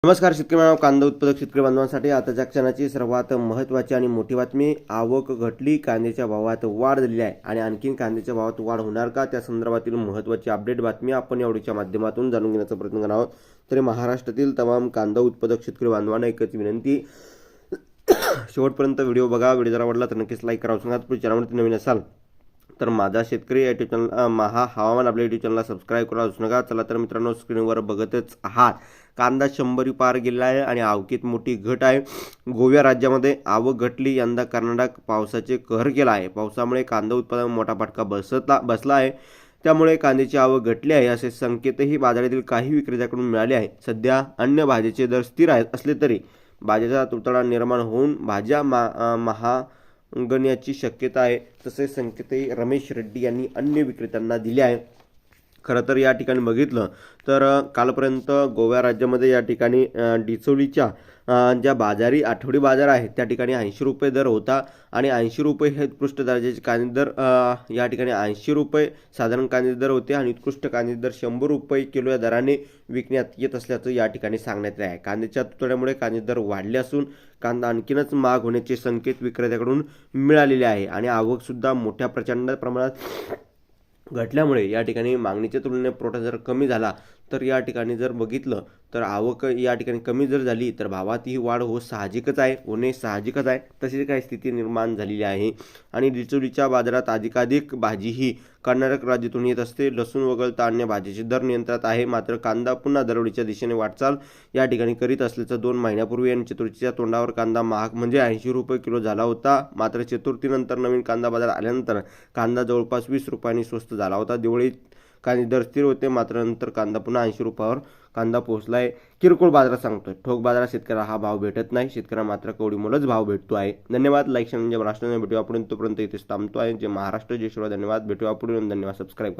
नमस्कार शेतकरी बांधव, कांदा उत्पादक शेतकरी बांधवांसाठी आताच्या क्षणाची सर्वात महत्त्वाची आणि मोठी बातमी. आवक घटली, कांद्याच्या भावात वाढ झालेली आहे आणि आणखीन कांद्याच्या भावात वाढ होणार का, त्या संदर्भातील महत्त्वाची अपडेट बातमी आपण यावेळीच्या माध्यमातून जाणून घेण्याचा प्रयत्न करणार आहोत. तरी महाराष्ट्रातील तमाम कांदा उत्पादक शेतकरी बांधवांना एकच विनंती, शेवटपर्यंत व्हिडिओ बघा. व्हिडिओ जर आवडला तर नक्कीच लाईक करा. सांगा तुम्ही चॅनलवरती नवीन असाल तर माझा शेतकरी यूट्यूब चॅनल, महा हवामान आपल्या यूट्यूब चॅनलला सबस्क्राईब करा विसरू नका. चला तर मित्रांनो, स्क्रीनवर बघतच आहात, कांदा 100 पार गेला आहे आणि आवकीत मोठी घट आहे. गोवा राज्यामध्ये आवक घटली. यंदा कर्नाटक पावसाचे कहर केला आहे. पावसामुळे कांदा उत्पादन मोठा फटका बसला आहे. त्यामुळे कांद्याची आवक घटली आहे असे संकेतही बाजारातील काही विक्रेत्याकडून मिळाले आहे. सध्या अन्य भाज्याचे दर स्थिर आहेत असले तरी भाज्याचा तुटवडा निर्माण होऊन भाज्या महागण्याची शक्यता आहे. तसेच संकेतही रमेश रेड्डी यांनी अन्य विक्रेत्यांना दिले आहे. खरं तर या ठिकाणी बघितलं तर कालपर्यंत गोवा राज्यामध्ये या ठिकाणी डिचोलीच्या ज्या बाजारी आठवडी बाजार आहेत त्या ठिकाणी 80 रुपये दर होता आणि 80 रुपये हे उत्कृष्ट दर्जाचे कांदे दर या ठिकाणी 80 रुपये साधारण कांदे दर होते आणि उत्कृष्ट कांदे दर 100 रुपये किलो या दराने विकण्यात येत असल्याचं या ठिकाणी सांगण्यात येत आहे. कांद्याच्या तुटवड्यामुळे कांदे दर वाढले असून कांदा आणखीनच महाग होण्याचे संकेत विक्रेत्याकडून मिळालेले आहे आणि आवकसुद्धा मोठ्या प्रचंड प्रमाणात घटल्यामुळे या ठिकाणी मागणीच्या तुलनेत पुरवठा जर कमी झाला तर या ठिकाणी जर बघितलं तर आवक या ठिकाणी कमी जर झाली तर भावातही वाढ होणे साहजिकच आहे. तशी काही स्थिती निर्माण झालेली आहे आणि डिचोलीच्या बाजारात अधिकाधिक भाजी ही कर्नाटक राज्यातून येत असते. लसूण वगळता अन्य भाजीचे दर नियंत्रणात आहे. मात्र कांदा पुन्हा दरवाढीच्या दिशेने वाटचाल या ठिकाणी करीत असल्याचं 2 महिन्यापूर्वी आणि चतुर्थीच्या तोंडावर कांदा महाग म्हणजे 80 रुपये किलो झाला होता. मात्र चतुर्थीनंतर नवीन कांदा बाजार आल्यानंतर कांदा जवळपास 20 रुपयांनी स्वस्त झाला होता. दिवाळीत कांदे दर स्थिर होते, मात्र नंतर कांदा पुन्हा 80 रुपयावर कांदा पोहोचला आहे. किरकोळ बाजारात सांगतोय, ठोक बाजारात शेतकऱ्याला हा भाव भेटत नाही. शेतकऱ्याला मात्र कवडीमोलच भाव भेटतो आहे. धन्यवाद. लाईक शेअर म्हणजे महाराष्ट्राने भेटूया पुढे, तोपर्यंत इथेच थांबतो आहे. जे महाराष्ट्र जय शिवराय. धन्यवाद. भेटूया पुढे. धन्यवाद. सबस्क्राईब करा.